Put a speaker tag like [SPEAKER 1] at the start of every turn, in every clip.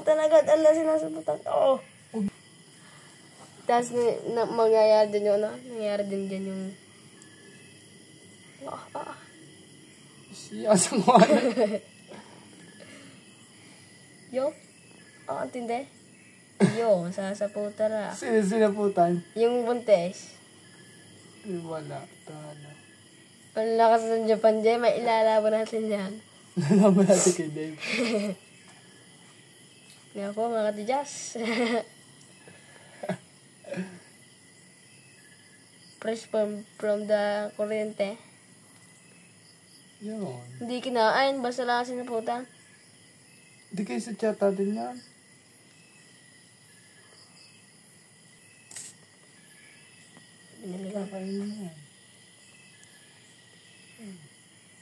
[SPEAKER 1] sinasabutan agad. Ala, sinasabutan. Oo. Tapos, mangyayari din yung, nangyayari din dyan yung,
[SPEAKER 2] Siya sa mga.
[SPEAKER 1] Yo? Antindi? Yo, sasaputan na.
[SPEAKER 2] Sino sinaputan?
[SPEAKER 1] Yung buntes.
[SPEAKER 2] Wala. Tala.
[SPEAKER 1] Ang lakas ng Japan dyan, may ilalaban natin yan.
[SPEAKER 2] Nalaman natin kay Dave.
[SPEAKER 1] Nga po, mga katijas. Fresh from the kuryente.
[SPEAKER 2] Yun.
[SPEAKER 1] Hindi kinain, basta lang sinaputan.
[SPEAKER 2] Di kayo sa chat natin yan.
[SPEAKER 1] Binili ka.
[SPEAKER 2] Kakain mo yan.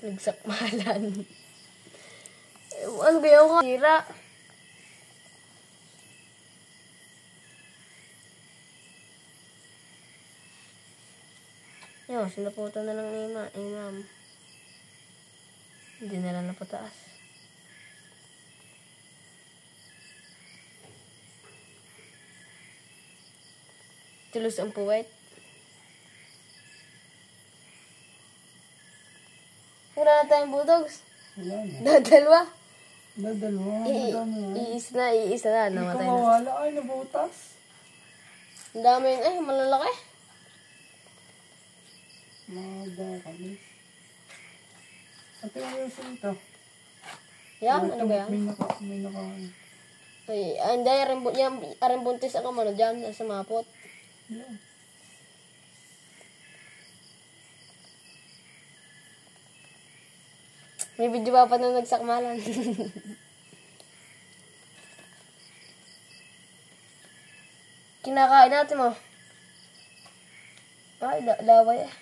[SPEAKER 1] Nagsakmalan. Ano ba yung kasira? Yo, sinaputan na lang ni Imam. Hindi na lang napataas. Tulus ang puwet. Wala na tayong budogs.
[SPEAKER 2] Wala na.
[SPEAKER 1] Dadalwa.
[SPEAKER 2] Dadalwa.
[SPEAKER 1] Iisa na.
[SPEAKER 2] Hindi
[SPEAKER 1] Namatay
[SPEAKER 2] ka
[SPEAKER 1] na.
[SPEAKER 2] mawala. Ay, nabutas.
[SPEAKER 1] Ang dami yun. Malalaki.
[SPEAKER 2] Mahaba kami. Ate, ayusin ito.
[SPEAKER 1] Yan, ano ba yan?
[SPEAKER 2] May naka.
[SPEAKER 1] Ay, hindi, aring buntis ako mano dyan, sa mapot.
[SPEAKER 2] Yan.
[SPEAKER 1] May video pa na nagsakmalan. Kinakain natin mo. Ay, laway eh.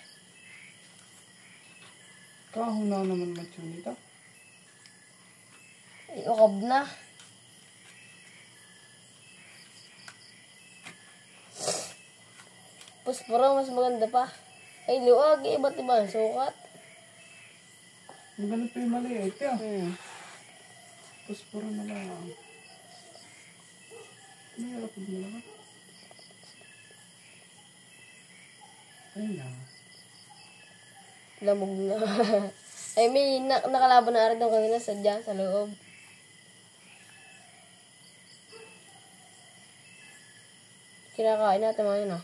[SPEAKER 2] Kahon na naman macho nito.
[SPEAKER 1] Ay, ukab na. Puspuro, mas maganda pa. Ay, luwag, iba't iba ang sukat.
[SPEAKER 2] Maganda pa yung maliit yan. Tapos puro na lang. Mayroon ko din naman. Ayun na.
[SPEAKER 1] Lamog na. Ay, may nakalaban na rin doon kanina sa loob. Kinakain natin mga yun,